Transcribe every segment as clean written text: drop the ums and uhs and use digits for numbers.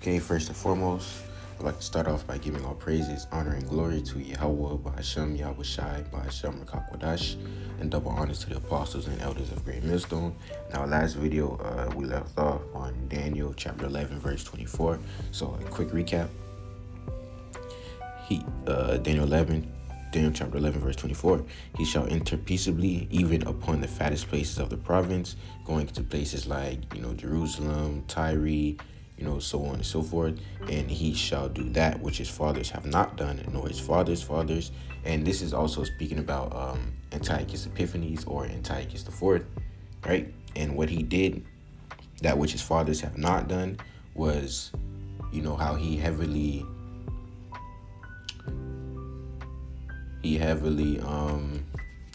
Okay, first and foremost, I'd like to start off by giving all praises, honor, and glory to Yahweh, Bahashem, Yahweh Shai, Bahashem, Rakakwadash, and double honors to the apostles and elders of Great Millstone. In our last video, we left off on Daniel chapter 11, verse 24. So, a quick recap. Daniel chapter 11, verse 24. He shall enter peaceably, even upon the fattest places of the province, going to places like, Jerusalem, Tyre, so on and so forth. And he shall do that which his fathers have not done, nor his fathers' fathers. And this is also speaking about Antiochus Epiphanes, or Antiochus the Fourth, right? And what he did, that which his fathers have not done, was, how he heavily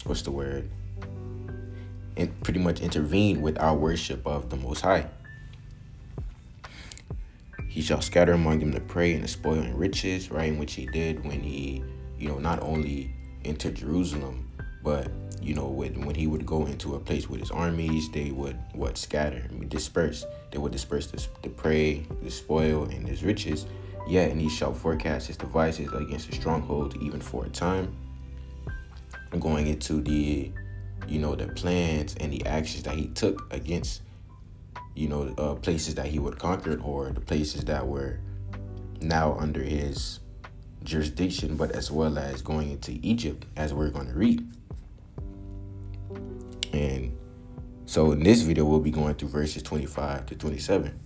what's the word? And pretty much intervened with our worship of the Most High. He shall scatter among them the prey and the spoil and riches, right? In which he did when he, not only entered Jerusalem, but, when he would go into a place with his armies, they would, scatter, disperse. They would disperse the prey, the spoil, and his riches. Yet, and he shall forecast his devices against the strongholds, even for a time. Going into the, the plans and the actions that he took against, places that he would conquer, or the places that were now under his jurisdiction, but as well as going into Egypt, as we're going to read. And so in this video, we'll be going through verses 25 to 27.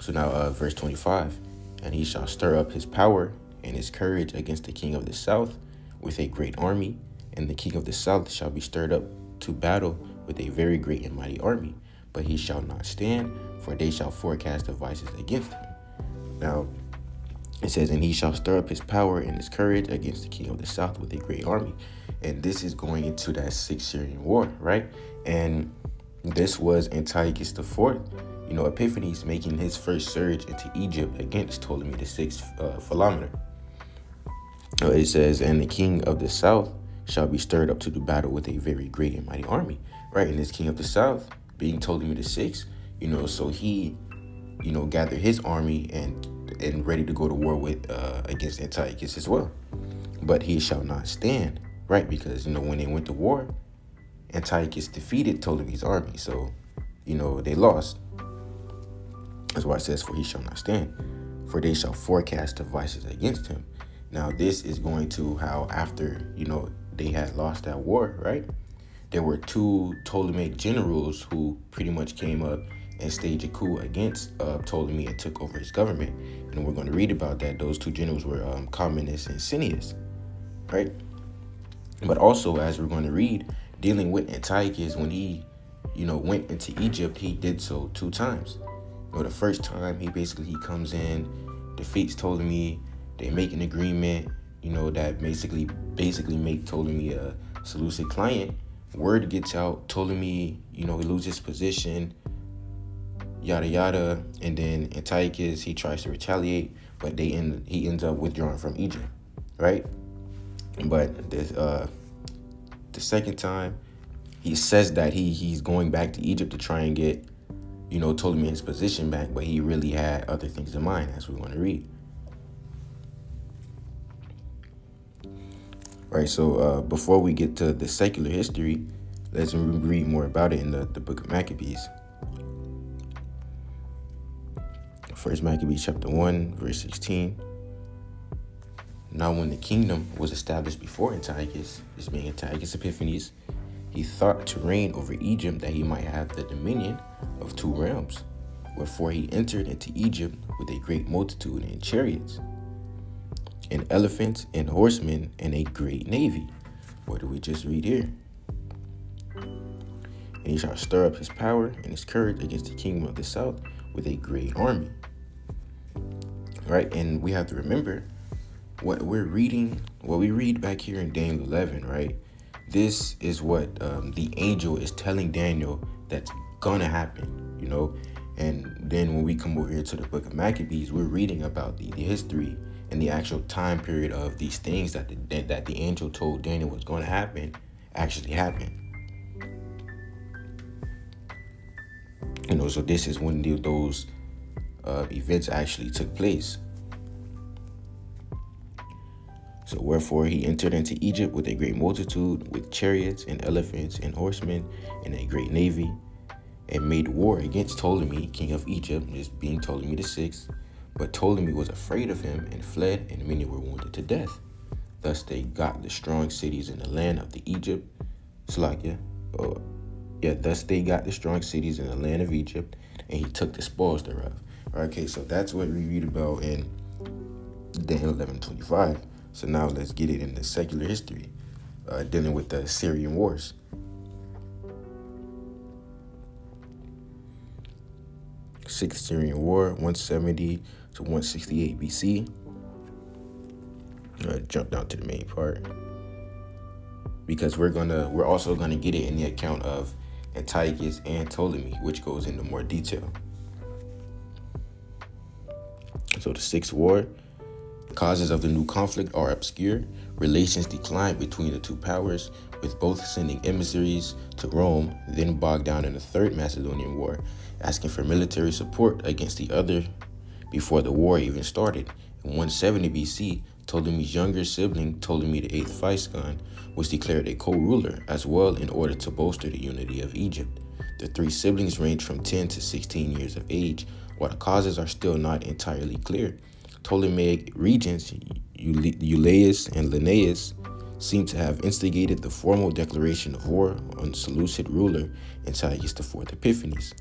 So now verse 25, and he shall stir up his power and his courage against the king of the south with a great army, and the king of the south shall be stirred up to battle with a very great and mighty army, but he shall not stand, for they shall forecast devices against him. Now, it says, and he shall stir up his power and his courage against the king of the south with a great army. And this is going into that 6 Syrian war, right? And this was Antiochus the Fourth, Epiphanes, making his first surge into Egypt against Ptolemy the Sixth Philometor. It says, and the king of the south shall be stirred up to do battle with a very great and mighty army, right? And this king of the south, being Ptolemy the Sixth, so he, gathered his army and ready to go to war with against Antiochus as well. But he shall not stand, right? Because, when they went to war, Antiochus defeated Ptolemy's army. So, they lost. That's why it says, for he shall not stand, for they shall forecast devices against him. Now, this is going to how after, they had lost that war, right? There were 2 Ptolemaic generals who pretty much came up and staged a coup against Ptolemy and took over his government. And we're going to read about that. Those 2 generals were Comnenus and Cineas, right? But also, as we're going to read, dealing with Antiochus, when he, went into Egypt, he did so 2 times. The first time, he comes in, defeats Ptolemy, they make an agreement, that basically make Ptolemy a Seleucid client. Word gets out, Ptolemy, he loses his position, yada yada, and then Antiochus, he tries to retaliate, but he ends up withdrawing from Egypt, right? But the second time, he says that he's going back to Egypt to try and get, Ptolemy his position back, but he really had other things in mind, as we want to read. Right, so before we get to the secular history, let's read more about it in the book of Maccabees. First Maccabees chapter 1, verse 16. Now when the kingdom was established before Antiochus, this being Antiochus Epiphanes, he thought to reign over Egypt, that he might have the dominion of 2 realms. Wherefore he entered into Egypt with a great multitude in chariots, and elephants and horsemen, and a great navy. What do we just read here? And he shall stir up his power and his courage against the kingdom of the south with a great army. Right, and we have to remember what we read back here in Daniel 11, right? This is what the angel is telling Daniel that's gonna happen, And then when we come over here to the book of Maccabees, we're reading about the history and the actual time period of these things that the angel told Daniel was going to happen actually happened. So this is one of those events actually took place. So wherefore he entered into Egypt with a great multitude, with chariots and elephants and horsemen, and a great navy, and made war against Ptolemy, king of Egypt, this being Ptolemy the sixth. But Ptolemy was afraid of him and fled, and many were wounded to death. Thus they got the strong cities in the land of the Egypt. Thus they got the strong cities in the land of Egypt, and he took the spoils thereof. Okay, so that's what we read about in Daniel 11:25. So now let's get it into secular history, dealing with the Syrian wars. Sixth Syrian War, 170 to 168 BC. Jump down to the main part, because we're also gonna get it in the account of Antiochus and Ptolemy, which goes into more detail. So the Sixth War. Causes of the new conflict are obscure. Relations declined between the two powers, with both sending emissaries to Rome, then bogged down in the Third Macedonian War, asking for military support against the other before the war even started. In 170 BC, Ptolemy's younger sibling, Ptolemy the Eighth Physcon, was declared a co-ruler as well in order to bolster the unity of Egypt. The three siblings range from 10 to 16 years of age, while the causes are still not entirely clear. Ptolemaic regents, Euaeus and Linnaeus, seem to have instigated the formal declaration of war on Seleucid ruler Antiochus IV Epiphanes.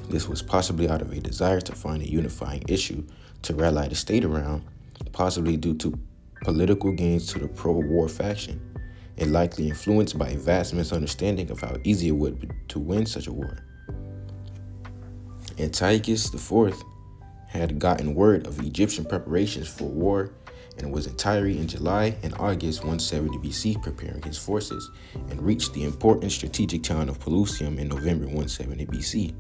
This was possibly out of a desire to find a unifying issue to rally the state around, possibly due to political gains to the pro-war faction, and likely influenced by a vast misunderstanding of how easy it would be to win such a war. Antiochus IV had gotten word of Egyptian preparations for war and was in Tyre in July and August 170 BC preparing his forces, and reached the important strategic town of Pelusium in November 170 BC.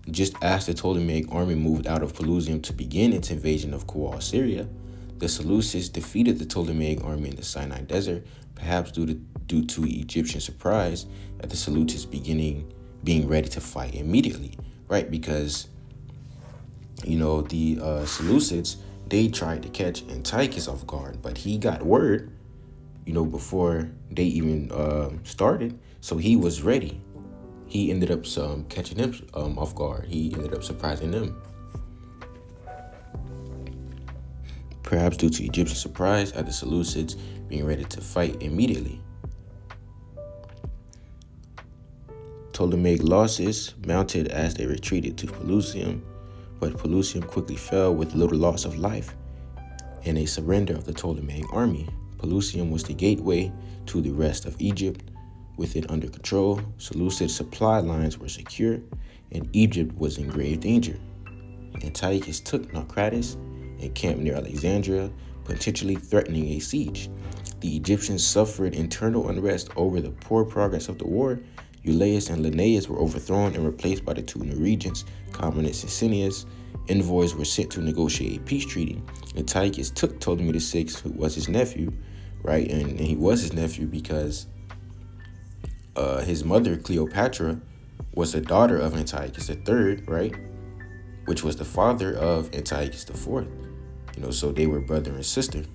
Just as the Ptolemaic army moved out of Pelusium to begin its invasion of Kuwal, Syria, the Seleucids defeated the Ptolemaic army in the Sinai Desert, perhaps due to Egyptian surprise at the Seleucids being ready to fight immediately, right? Because, the Seleucids, they tried to catch Antiochus off guard, but he got word, before they even started, so he was ready. He ended up catching him off guard. He ended up surprising them. Perhaps due to Egyptian surprise at the Seleucids being ready to fight immediately. Ptolemaic losses mounted as they retreated to Pelusium, but Pelusium quickly fell with little loss of life and a surrender of the Ptolemaic army. Pelusium was the gateway to the rest of Egypt. With it under control, Seleucid supply lines were secure, and Egypt was in grave danger. Antiochus took Naucratis and camped near Alexandria, potentially threatening a siege. The Egyptians suffered internal unrest over the poor progress of the war. Euaeus and Linnaeus were overthrown and replaced by the two new regents, Commodus and Cineas. Envoys were sent to negotiate a peace treaty. Antiochus took Ptolemy VI, who was his nephew, right? And he was his nephew because his mother, Cleopatra, was a daughter of Antiochus III, right? Which was the father of Antiochus IV. So they were brother and sister.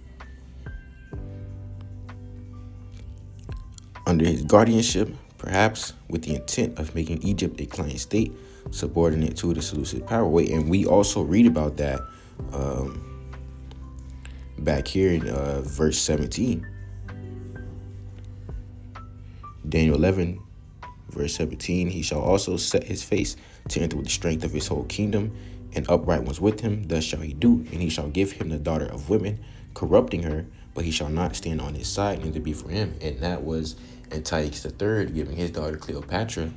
Under his guardianship, perhaps with the intent of making Egypt a client state subordinate to the Seleucid power. And we also read about that back here in verse 17. Daniel 11, verse 17, he shall also set his face to enter with the strength of his whole kingdom, and upright ones with him. Thus shall he do, and he shall give him the daughter of women, corrupting her, but he shall not stand on his side, neither be for him. And that was Antiochus III giving his daughter Cleopatra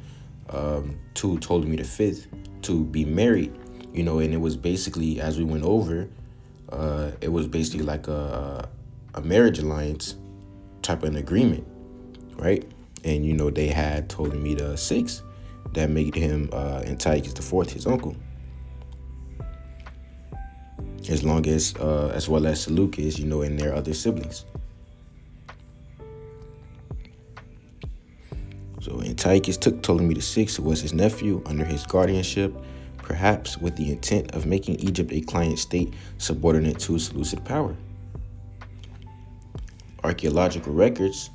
to Ptolemy V to be married. And it was basically, as we went over, it was basically like a marriage alliance type of an agreement, right? And they had Ptolemy VI that made him Antiochus IV his uncle, as well as Seleucus, and their other siblings. So Antiochus took Ptolemy VI, who was his nephew, under his guardianship, perhaps with the intent of making Egypt a client state subordinate to Seleucid power. Archaeological records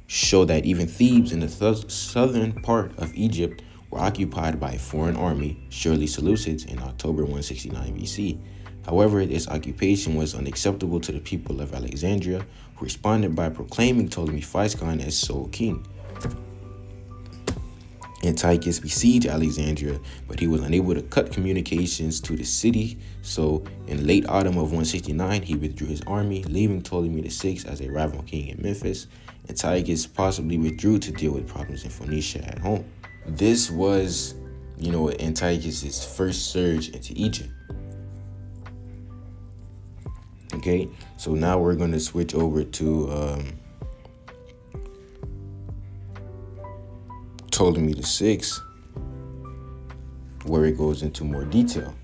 show that even Thebes in the southern part of Egypt were occupied by a foreign army, surely Seleucids, in October 169 BC. However, this occupation was unacceptable to the people of Alexandria, who responded by proclaiming Ptolemy Physcon as sole king. Antiochus besieged Alexandria, but he was unable to cut communications to the city, so in late autumn of 169, he withdrew his army, leaving Ptolemy VI as a rival king in Memphis. Antiochus possibly withdrew to deal with problems in Phoenicia at home. This was, Antiochus' first surge into Egypt. Okay, so now we're going to switch over to Ptolemy VI, where it goes into more detail.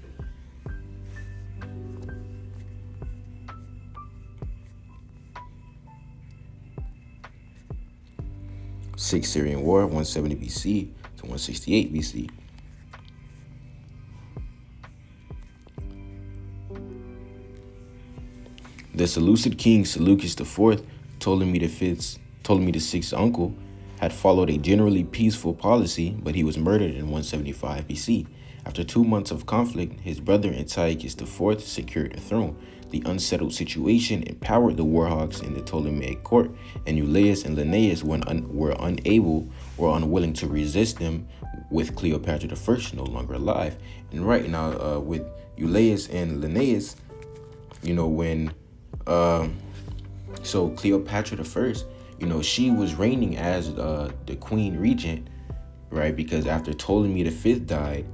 Sixth Syrian War, 170 BC to 168 BC. The Seleucid king Seleucus IV, Ptolemy VI's uncle, had followed a generally peaceful policy, but he was murdered in 175 BC. After 2 months of conflict, his brother Antiochus IV secured the throne. The unsettled situation empowered the warhawks in the Ptolemaic court, and Euaeus and Linnaeus were unable or unwilling to resist them, with Cleopatra I no longer alive. And right now, with Euaeus and Linnaeus, so Cleopatra I, she was reigning as the queen regent, right? Because after Ptolemy V died,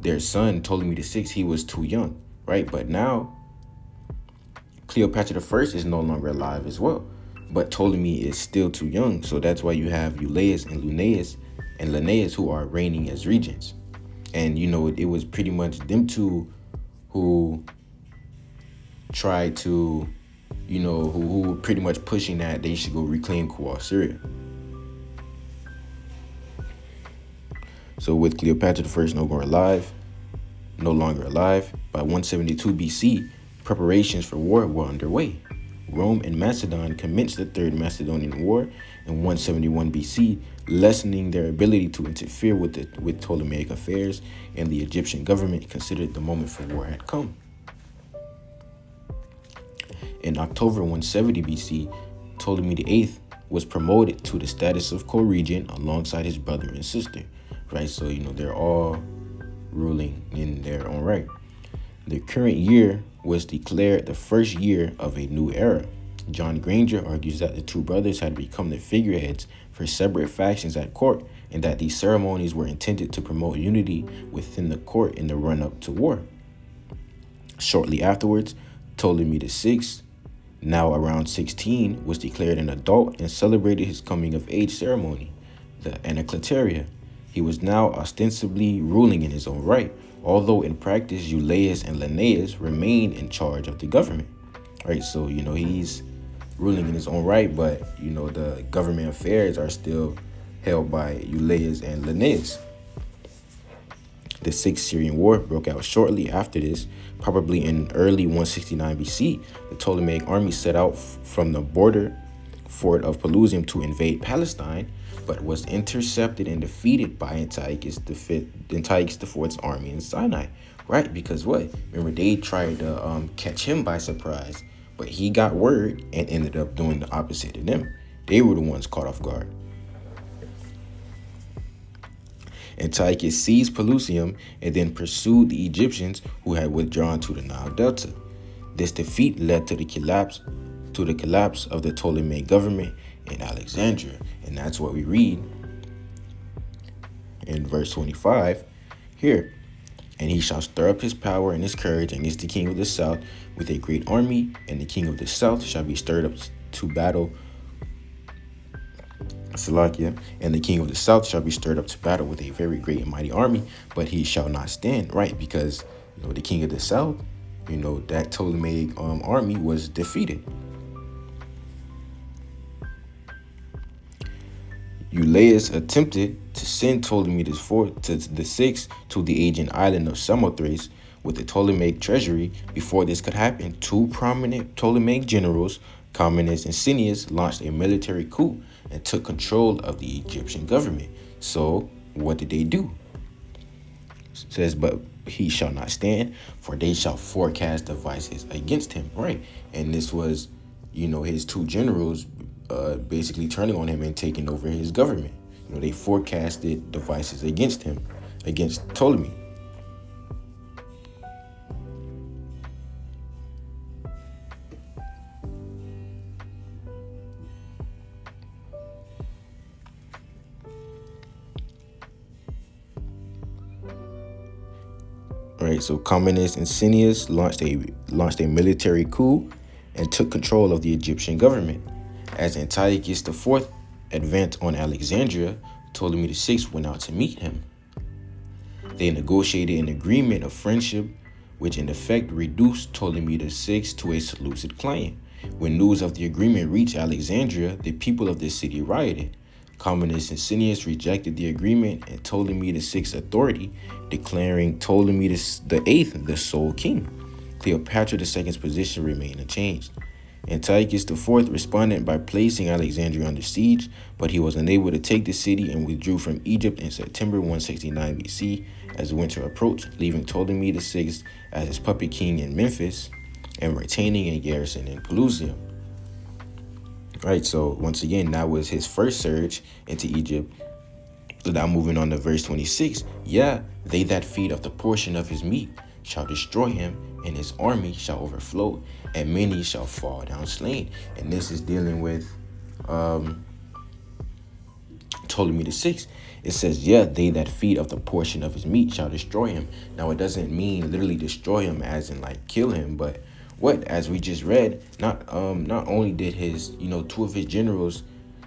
their son Ptolemy VI, he was too young, right? But now Cleopatra I is no longer alive as well, but Ptolemy is still too young. So that's why you have Euaeus and Linnaeus who are reigning as regents. And it was pretty much them two who tried to, who were pretty much pushing that they should go reclaim Kuwait, Syria. So with Cleopatra I no longer alive, by 172 BC, preparations for war were underway. Rome and Macedon commenced the Third Macedonian War in 171 BC, lessening their ability to interfere with Ptolemaic affairs, and the Egyptian government considered the moment for war had come. In October 170 BC, Ptolemy VIII was promoted to the status of co-regent alongside his brother and sister, right? So, they're all ruling in their own right. The current year was declared the first year of a new era. John Granger argues that the two brothers had become the figureheads for separate factions at court, and that these ceremonies were intended to promote unity within the court in the run-up to war. Shortly afterwards, Ptolemy VI, now around 16, was declared an adult and celebrated his coming-of-age ceremony, the Anacleteria. He was now ostensibly ruling in his own right, although in practice Euaeus and Linnaeus remained in charge of the government. Right, so he's ruling in his own right, but the government affairs are still held by Euaeus and Linnaeus. The Sixth Syrian War broke out shortly after this, probably in early 169 BC. The Ptolemaic army set out from the border fort of Pelusium to invade Palestine, but was intercepted and defeated by Antiochus IV's army in Sinai, right? Because what? Remember, they tried to catch him by surprise, but he got word and ended up doing the opposite to them. They were the ones caught off guard. Antiochus seized Pelusium and then pursued the Egyptians, who had withdrawn to the Nile Delta. This defeat led to the collapse of the Ptolemaic government in Alexandria, and that's what we read in verse 25 here. And he shall stir up his power and his courage against the king of the south with a great army, and the king of the south shall be stirred up to battle. And the king of the south shall be stirred up to battle with a very great and mighty army, but he shall not stand, right? Because the king of the south, that Ptolemaic army was defeated. Eulaeus attempted to send Ptolemy the sixth to the Aegean island of Samothrace with the Ptolemaic treasury. Before this could happen, two prominent Ptolemaic generals, Comnenus and Cineas, launched a military coup and took control of the Egyptian government. So what did they do? It says, but he shall not stand, for they shall forecast devices against him. Right. And this was, his two generals basically turning on him and taking over his government. They forecasted devices against him, against Ptolemy. Right, so Comnenus and Cineas launched a military coup and took control of the Egyptian government. As Antiochus IV advanced on Alexandria, Ptolemy VI went out to meet him. They negotiated an agreement of friendship, which in effect reduced Ptolemy VI to a Seleucid client. When news of the agreement reached Alexandria, the people of the city rioted. Comnenus and Cineas rejected the agreement and Ptolemy VI's authority, declaring Ptolemy VIII the sole king. Cleopatra II's position remained unchanged. Antiochus IV responded by placing Alexandria under siege, but he was unable to take the city and withdrew from Egypt in September 169 BC as winter approached, leaving Ptolemy VI as his puppet king in Memphis and retaining a garrison in Pelusium. Right, so once again, that was his first surge into Egypt. So now moving on to verse 26. Yeah, they that feed of the portion of his meat shall destroy him, and his army shall overflow, and many shall fall down slain. And this is dealing with Ptolemy VI. It says, yeah, they that feed of the portion of his meat shall destroy him. Now, it doesn't mean literally destroy him as in like kill him, but as we just read, not only did his, two of his generals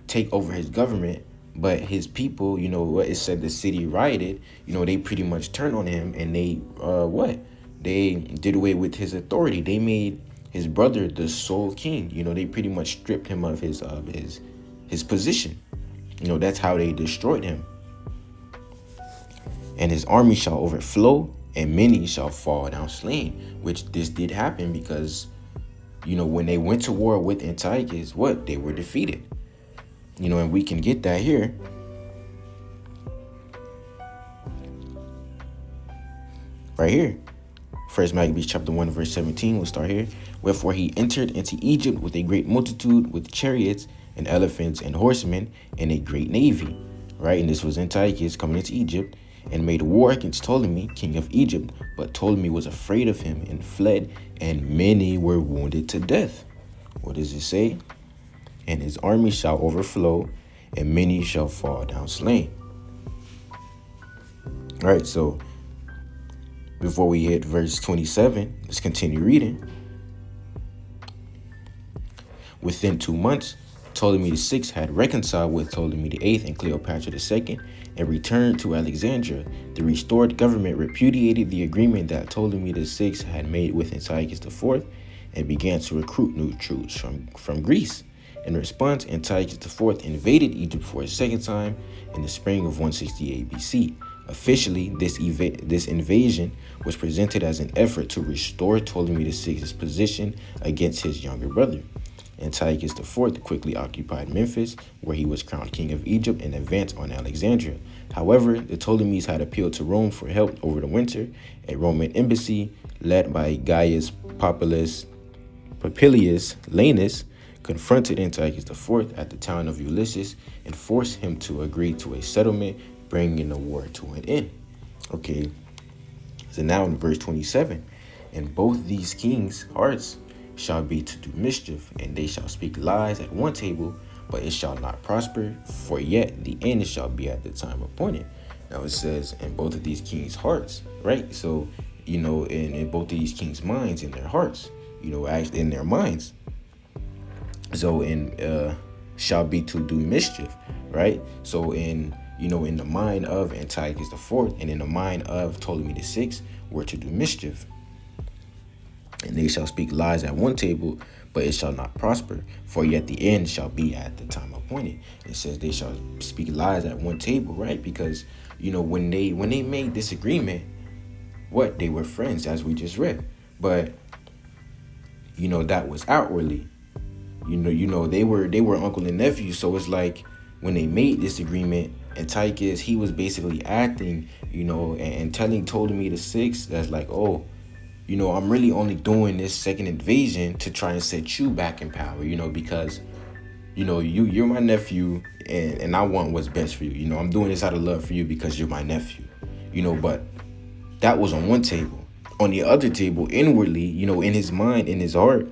take over his government, but his people, what it said the city rioted, they pretty much turned on him and they, they did away with his authority. They made his brother the sole king. They pretty much stripped him of his position. That's how they destroyed him. And his army shall overflow, and many shall fall down slain, which this did happen because, when they went to war with Antiochus, they were defeated. And we can get that here. Right here. First Maccabees chapter 1, verse 17, we'll start here. Wherefore he entered into Egypt with a great multitude, with chariots and elephants and horsemen, and a great navy. Right, and this was Antiochus coming into Egypt, and made war against Ptolemy, king of Egypt. But Ptolemy was afraid of him and fled, and many were wounded to death. What does it say? And his army shall overflow, and many shall fall down slain. All right, so before we hit verse 27, let's continue reading. Within 2 months, Ptolemy VI had reconciled with Ptolemy VIII and Cleopatra II and returned to Alexandria. The restored government repudiated the agreement that Ptolemy VI had made with Antiochus IV and began to recruit new troops from Greece. In response, Antiochus IV invaded Egypt for a second time in the spring of 168 BC. Officially, this invasion was presented as an effort to restore Ptolemy VI's position against his younger brother. Antiochus IV quickly occupied Memphis, where he was crowned king of Egypt, and advanced on Alexandria. However, the Ptolemies had appealed to Rome for help over the winter. A Roman embassy, led by Gaius Popilius Laenas, confronted Antiochus IV at the town of Ulysses and forced him to agree to a settlement, bringing the war to an end. Okay, so now in verse 27, and both these kings' hearts shall be to do mischief, and they shall speak lies at one table, but it shall not prosper, for yet the end shall be at the time appointed. Now it says, in both of these kings' hearts, right? So, in both of these kings' minds, in their hearts, actually in their minds. So shall be to do mischief, right? So in the mind of Antiochus IV and in the mind of Ptolemy VI were to do mischief. And they shall speak lies at one table, but it shall not prosper. For yet the end shall be at the time appointed. It says they shall speak lies at one table, right? Because when they made this agreement, what they were friends, as we just read, but that was outwardly. They were uncle and nephew. So it's like when they made this agreement, Antiochus, he was basically acting, and telling Ptolemy the Sixth that's like, oh, I'm really only doing this second invasion to try and set you back in power, because you're my nephew, and I want what's best for you. I'm doing this out of love for you because you're my nephew, but that was on one table. On the other table, inwardly, in his mind, in his heart,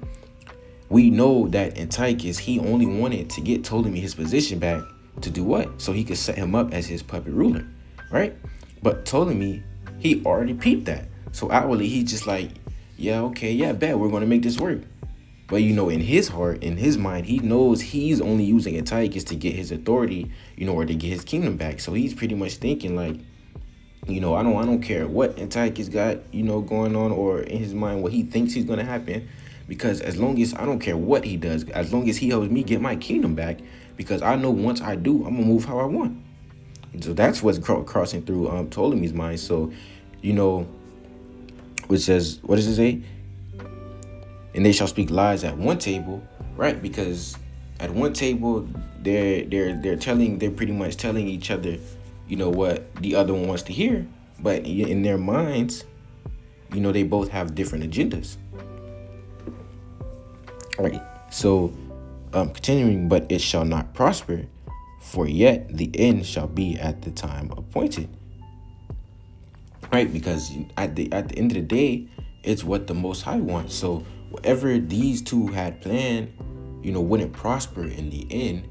we know that Antiochus, he only wanted to get Ptolemy his position back to do what? So he could set him up as his puppet ruler, right? But Ptolemy, he already peeped that. So outwardly, he's just like, yeah, okay, yeah, bet, we're going to make this work. But, in his heart, in his mind, he knows he's only using Antiochus to get his authority, or to get his kingdom back. So he's pretty much thinking like, I don't care what Antiochus got, going on, or in his mind what he thinks he's going to happen. Because as long as I don't care what he does, as long as he helps me get my kingdom back, because I know once I do, I'm going to move how I want. So that's what's crossing through Ptolemy's mind. So, which says, what does it say? And they shall speak lies at one table, right? Because at one table, they're pretty much telling each other, what the other one wants to hear. But in their minds, they both have different agendas. All right. So, continuing, but it shall not prosper, for yet the end shall be at the time appointed. Right? Because at the end of the day, it's what the Most High wants. So whatever these two had planned, wouldn't prosper in the end,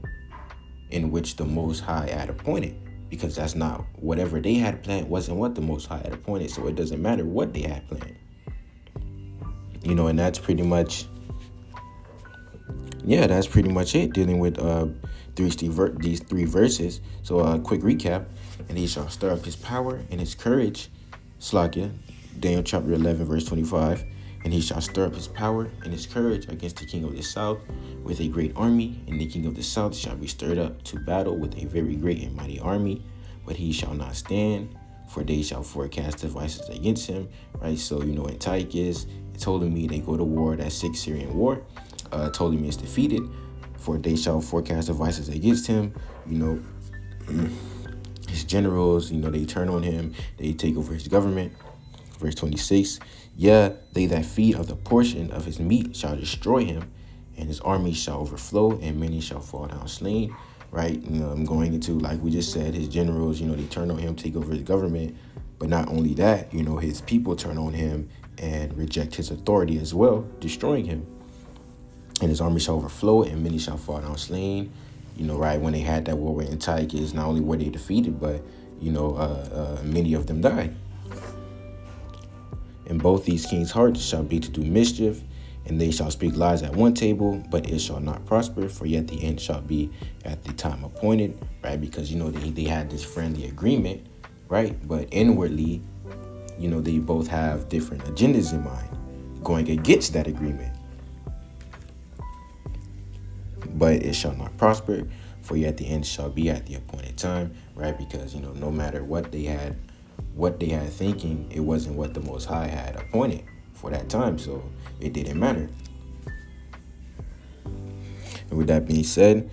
in which the Most High had appointed. Because that's not, whatever they had planned wasn't what the Most High had appointed. So it doesn't matter what they had planned. And that's pretty much, it, dealing with these three verses. So a quick recap. And he shall stir up his power and his courage. Slakia, Daniel chapter 11, verse 25. And he shall stir up his power and his courage against the king of the south with a great army. And the king of the south shall be stirred up to battle with a very great and mighty army. But he shall not stand, for they shall forecast devices against him. Right? So, Antiochus, Ptolemy, they go to war, that 6th Syrian war. Ptolemy is defeated, for they shall forecast devices against him. His generals, they turn on him. They take over his government. Verse 26, yeah, they that feed of the portion of his meat shall destroy him, and his army shall overflow, and many shall fall down slain. Right? I'm going into, like we just said, his generals, they turn on him, take over his government. But not only that, his people turn on him and reject his authority as well, destroying him. And his army shall overflow, and many shall fall down slain. Right, when they had that war with Antiochus, not only were they defeated, but, many of them died. And both these kings' hearts shall be to do mischief, and they shall speak lies at one table, but it shall not prosper, for yet the end shall be at the time appointed, right? Because, they had this friendly agreement, right? But inwardly, they both have different agendas in mind, going against that agreement. But it shall not prosper, for yet the end shall be at the appointed time, right? Because, no matter what they had thinking, it wasn't what the Most High had appointed for that time, so it didn't matter. And with that being said,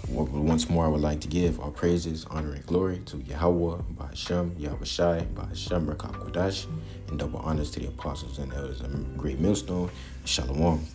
once more I would like to give all praises, honor, and glory to Yahweh, Bahashem, Yahushai, Bahashem, Rakam Kodash, and double honors to the apostles and elders of Great Millstone. Shalom.